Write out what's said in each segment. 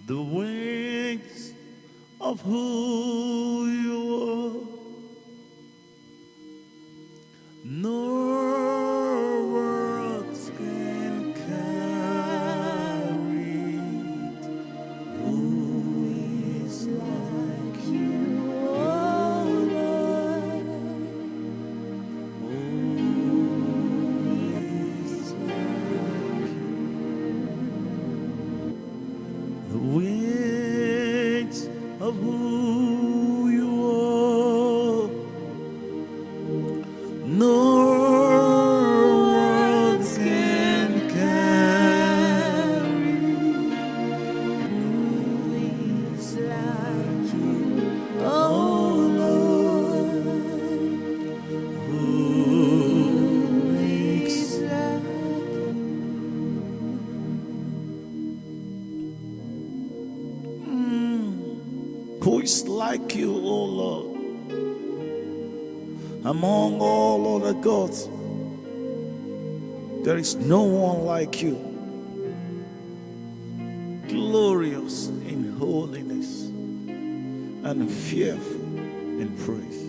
the wings of who you are. No words can carry it. Who is like you, oh Lord? Who is like you? The wings of who you are. No words can carry. Who is like you, oh Lord? Who is like Who is like you, O Lord? Among all other gods, there is no one like you. Glorious in holiness and fearful in praise.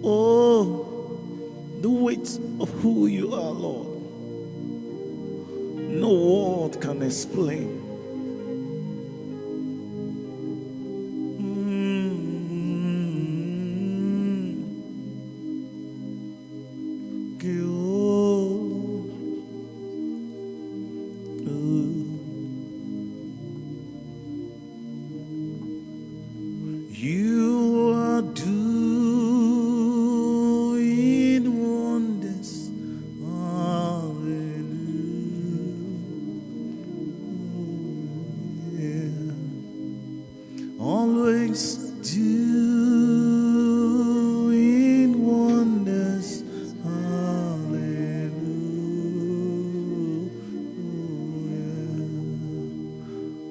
Oh, the weight of who you are, Lord. No word can explain. You are doing wonders. Hallelujah. Always doing wonders. Hallelujah.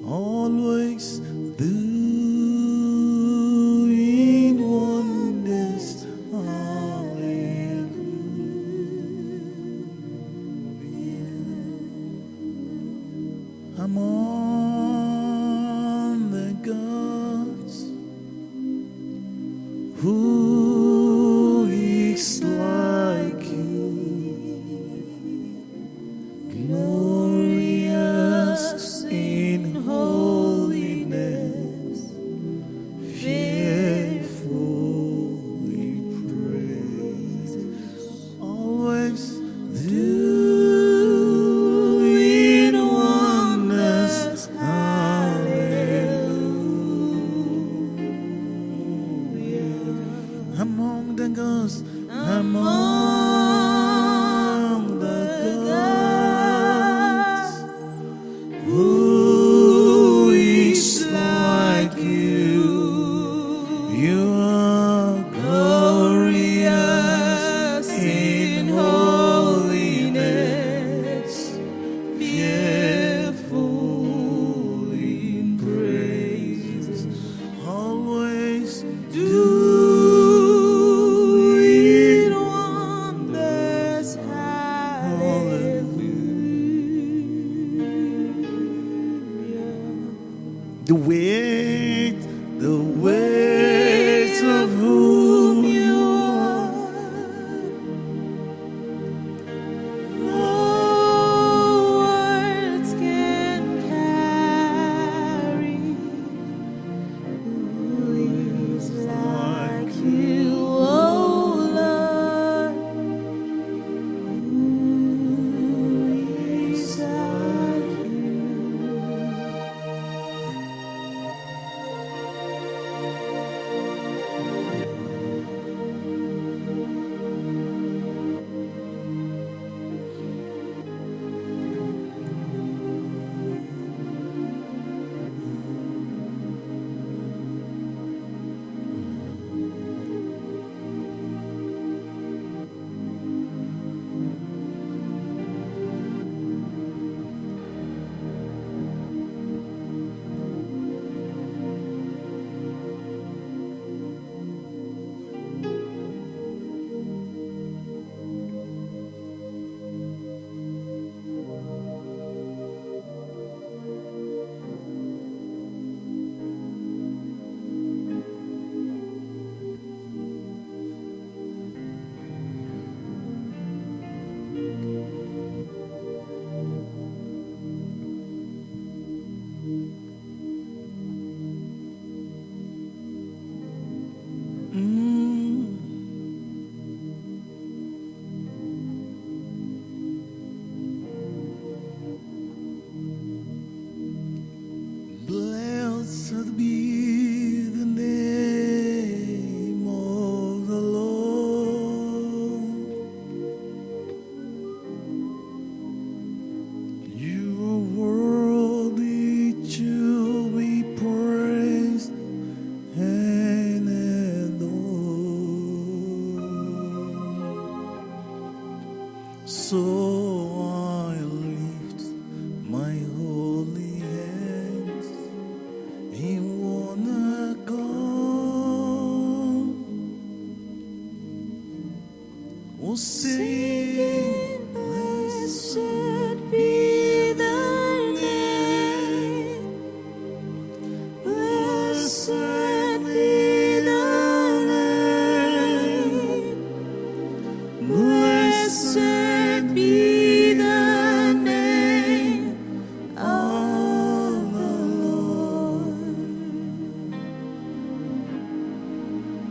Always doing wonders. Hallelujah. Among the gods, who is like you? Glorious in holiness, fearful in praise, always doing wonders. Hallelujah. Among the gods, among the gods, who is like you? You are glorious in holiness, fearful in praise, always doing wonders. So I lift my holy hands in one accord, oh, sing, blessed be thy name, blessed be thy name, blessed be the name of the Lord.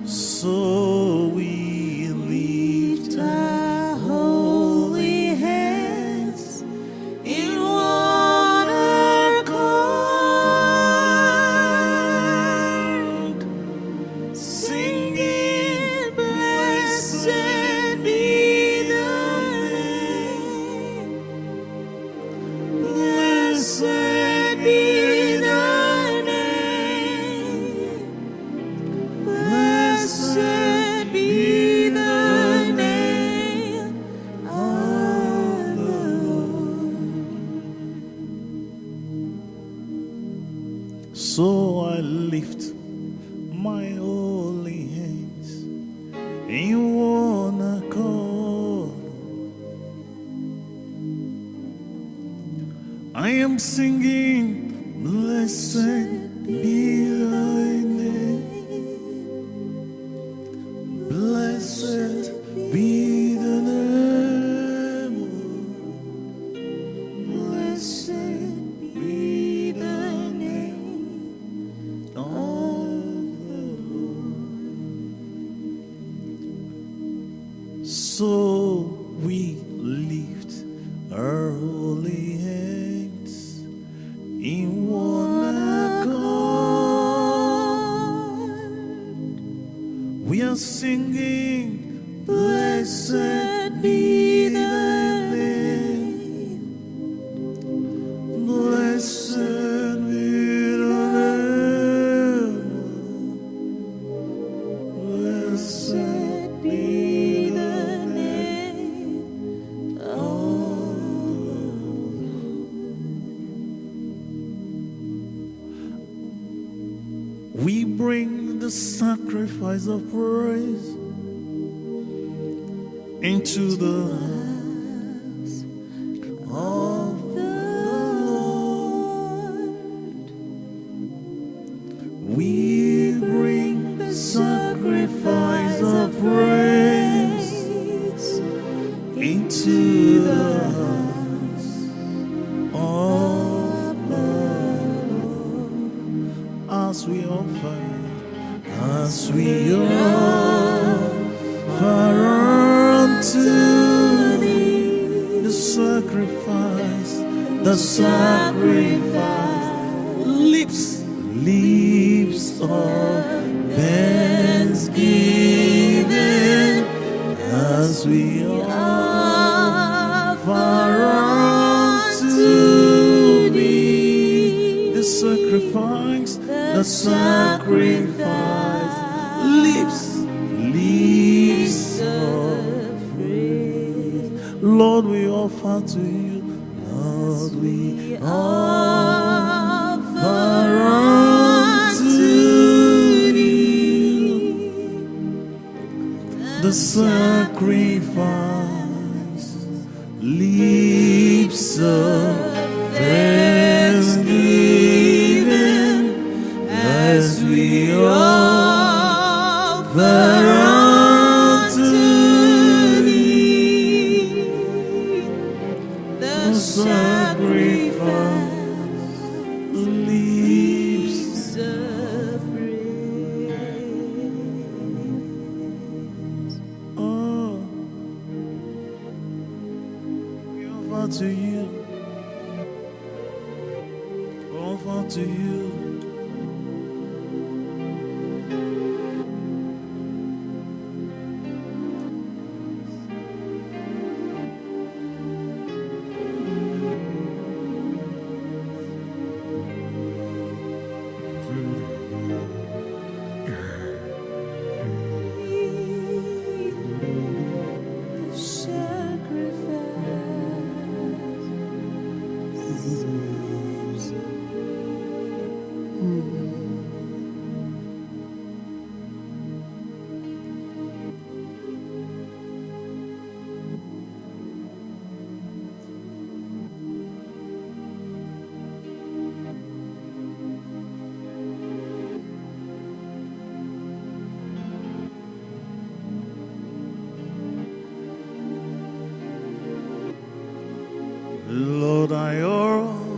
So we lift our holy hands in one accord, singing, blessed be the name, blessed be the name, blessed be the name of the Lord. So I lift my holy hands in one accord. I am singing, blessed be thy name, blessed be the name, blessed be the name of the Lord. So we lift our holy hands in one accord. We are singing, blessed be thy name, blessed be the name, blessed be the name of the Lord. We bring the sacrifice of praise into the house of the Lord. We bring the sacrifice of praise into the house of the Lord, as we offer unto thee the sacrifice, lips of thanksgiving, as we offer unto thee the sacrifice, lips of praise. Lord, we offer to you, Lord, we offer unto thee the sacrifice, lips of thanksgiving, as we offer unto thee the sacrifice, lips of praise. Oh, we offer to you, offer to you. Sacrifice. Lord, I offer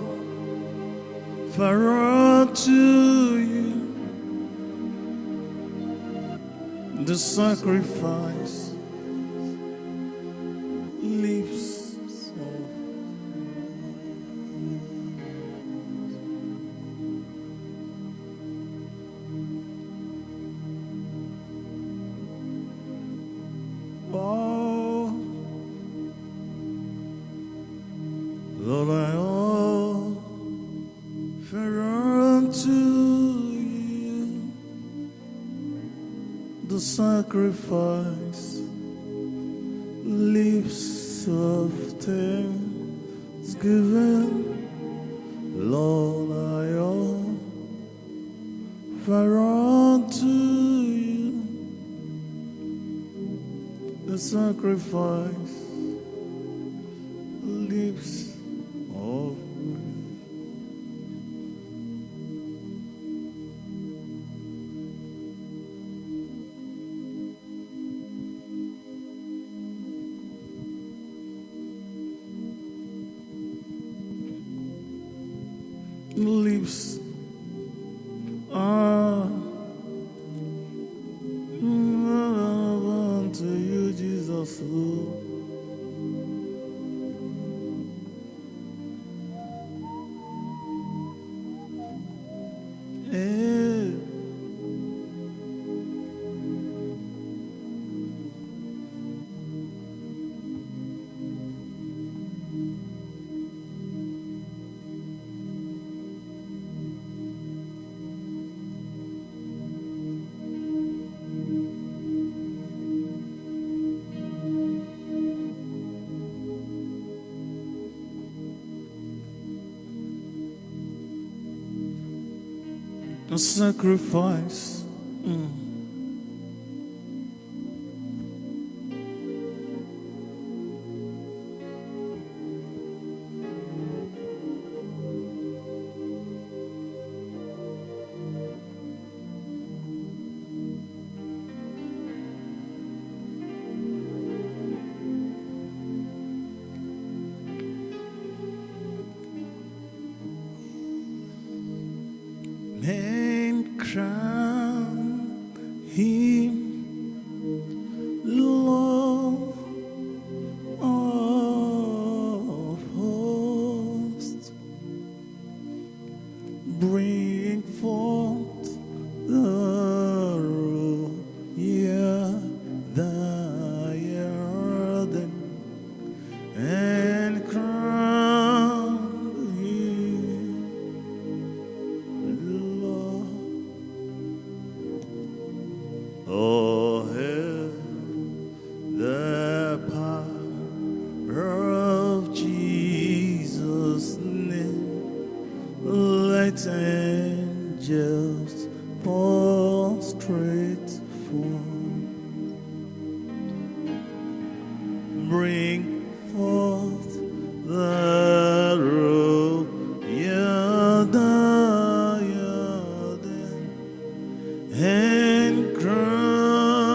unto you the sacrifice, lips of oh, Lord, I offer unto you the sacrifice, lips of thanksgiving. Lord, I offer unto you the sacrifice, lips of lips are unto you, Jesus. Eh. A sacrifice. And crown him Lord of hosts, bring forth the royal diadem and crown him Lord. Oh, hail the power of Jesus' name. Let angels prostrate for. Bring forth the royal diadem and crown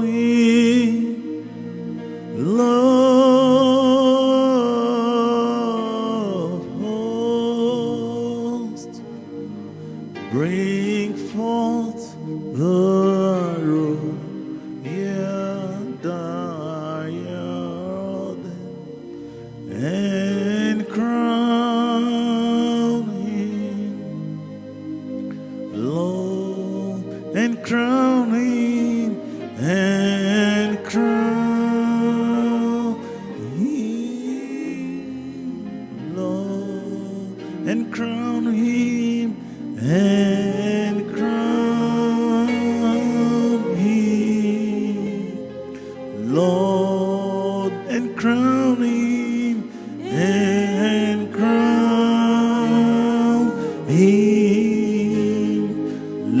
him Lord of hosts. Bring forth the royal diadem and crown him Lord, and crown him and crown him Lord, and crown him and crown him Lord, and crown him and crown him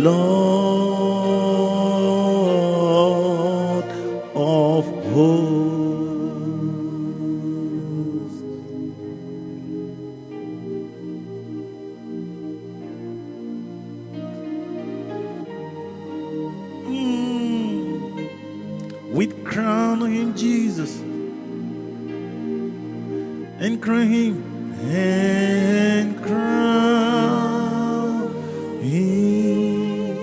Lord of hosts. We crown him Jesus and crown him, and crown him,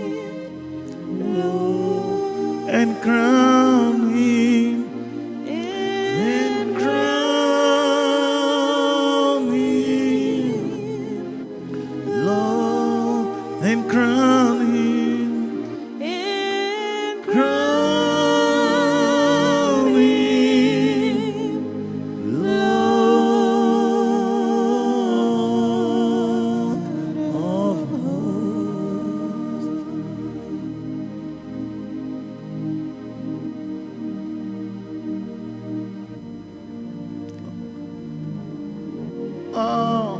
and crown him, and crown him, Lord, and crown him, and crown him, Lord of hosts. Oh.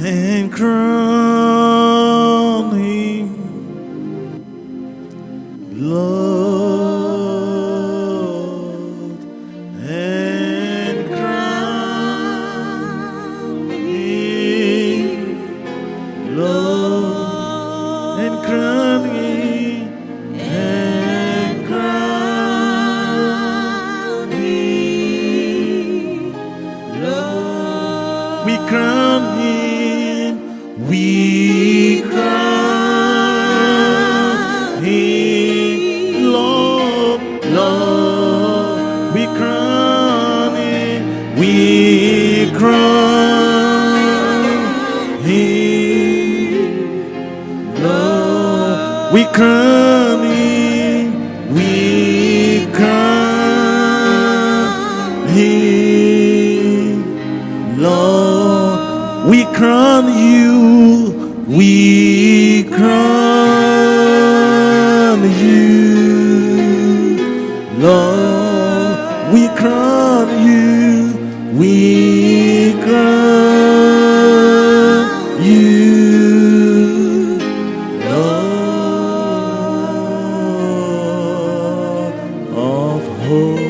And crown him, Lord, and crown him, Lord, and crown him, and crown him, Lord. We crown him, we crown him, Lord, Lord. We crown him, we crown him, Lord. We crown him, we crown him, Lord. We crown you, we crown you, Lord. We crown you, we crown you, Lord of hosts.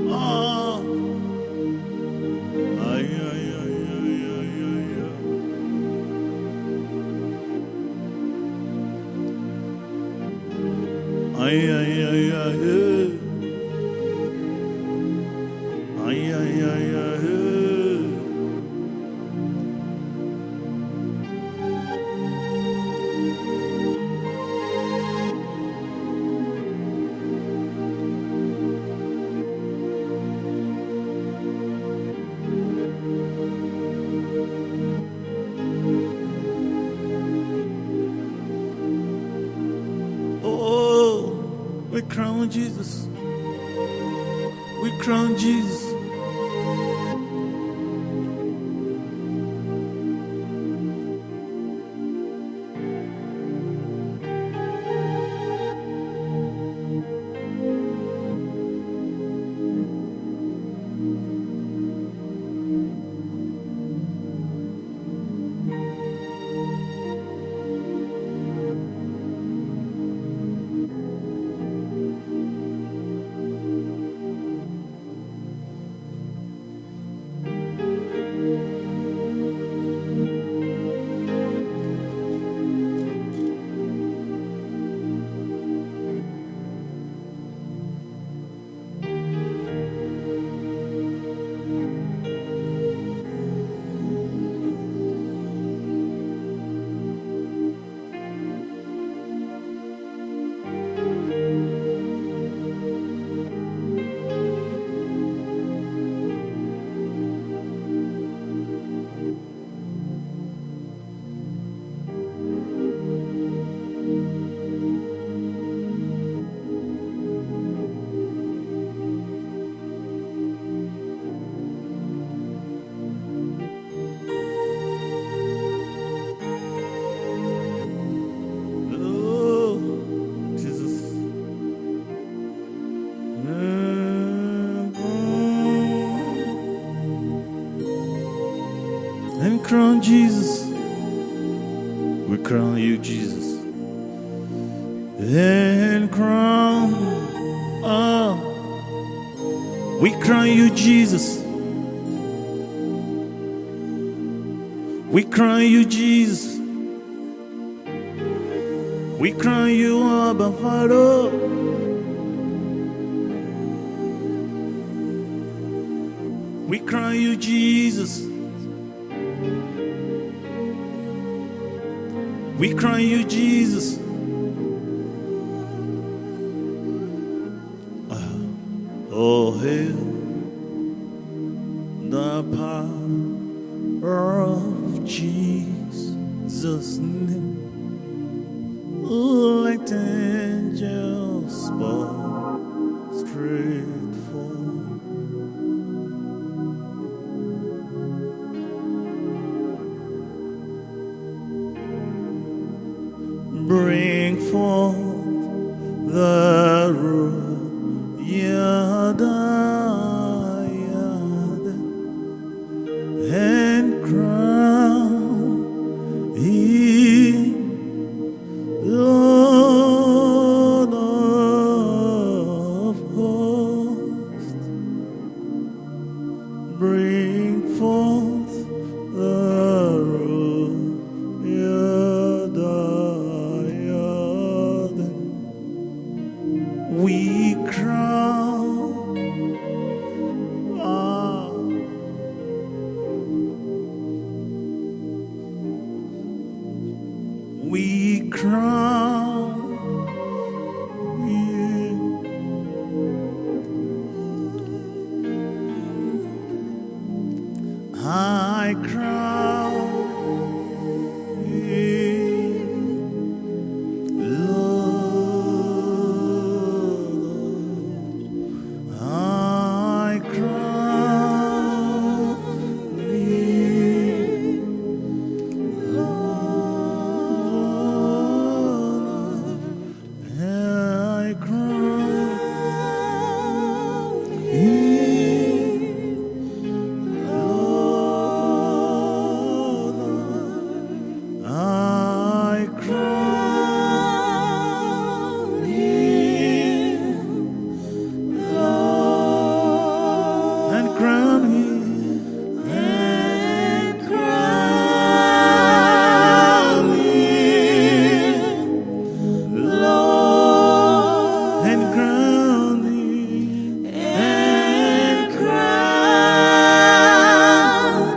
Ah. Ay, ay, ay, ay, ay, ay, ay. Ay, ay, ay, ay, ay. Ay, ay, ay, ay, ay. Oh, we crown Jesus. We crown Jesus. crown Jesus. We crown you, Jesus. And crown, we crown you, Jesus. We crown you, Jesus. We crown you, Abba Father. We crown you, Jesus. We crown you, Jesus. Oh, hail the power of Jesus' name. Like angels fall straight forward. Bring forth the royal diadem and crown him Lord of hosts. Bring forth the royal diadem. We crown, we crown you. I crown you, Lord. I crown you, Lord. I crown you, Lord. I crown him, Lord. And crown him, and crown him, Lord. And crown him, and crown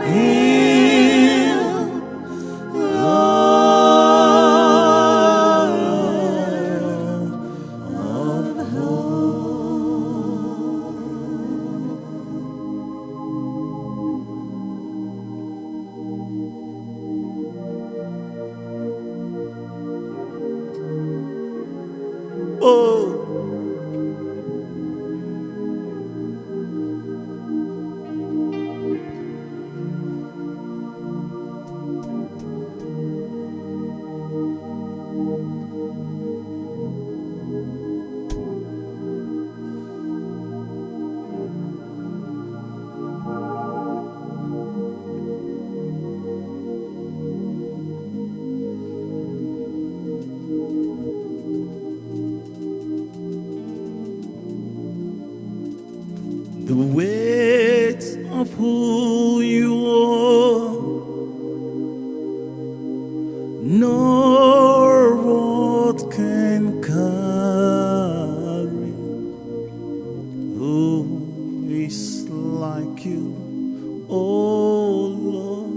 him, Lord of hosts. Oh. The weight of who you are, nor what can carry. Who is like you, oh Lord?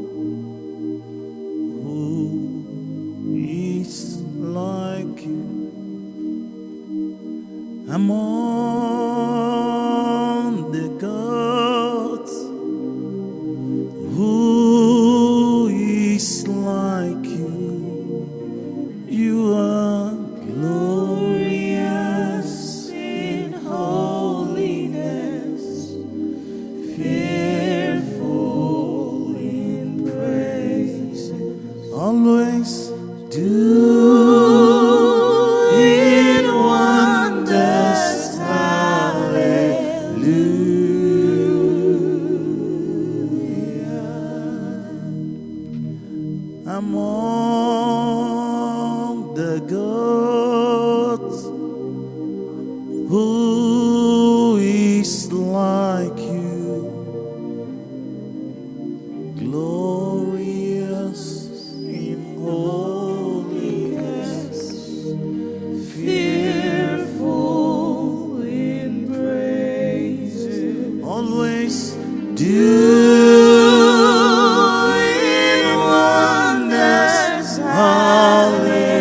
Who is like you? Among the gods, who is like you? You are glorious in holiness, fearful in praise, always doing wonders. Hallelujah. always doing wonders. Hallelujah.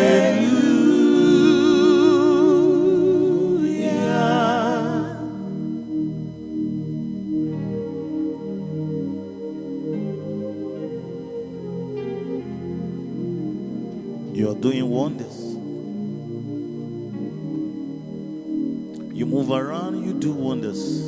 You are doing wonders. You move around, you do wonders.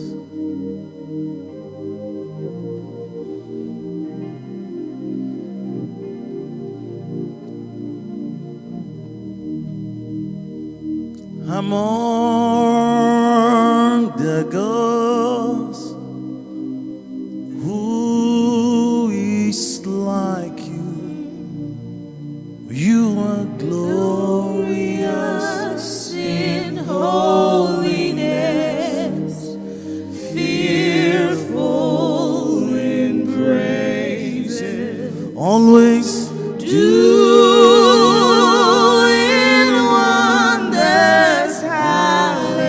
Among the gods, who is like you? You are glorious in holiness, fearful in praises, always doing wonders. Hallelujah.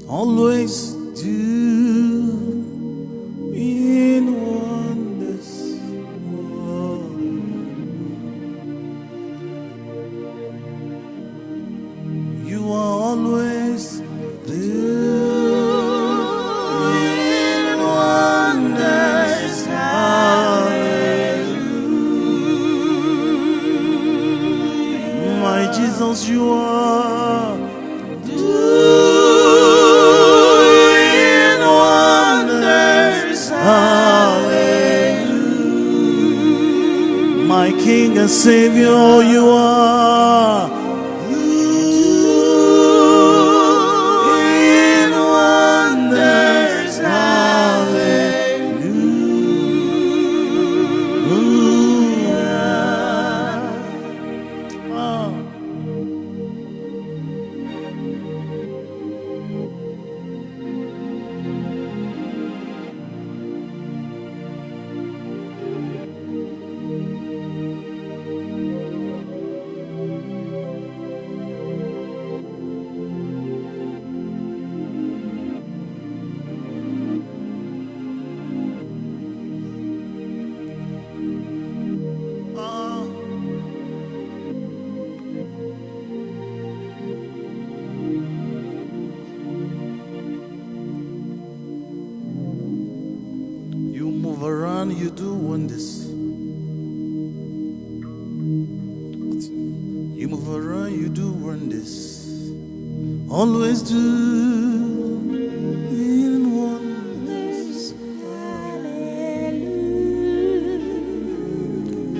Always do in wonders. You are always doing wonders. Hallelujah. My Jesus, you are doing wonders. Hallelujah. My King and Savior, you are doing wonders. Hallelujah. Oh. You move around, you do wonders. You move around, you do wonders. Always do in wonders.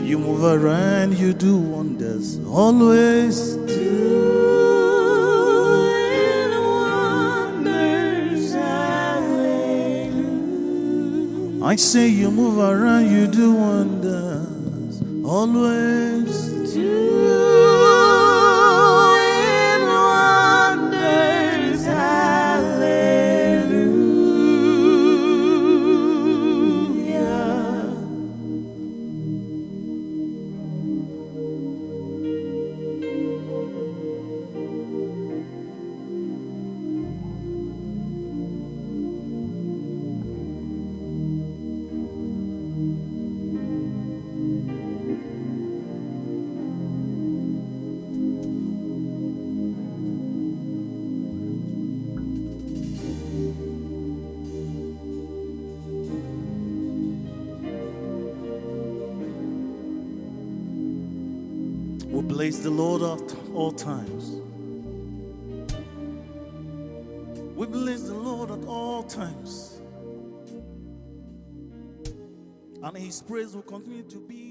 You move around, you do wonders. Always do in wonders. I say you move around, you do wonders. Always do in wonders. Hallelujah. We bless the Lord at all times. We bless the Lord at all times, and His praise will continue to be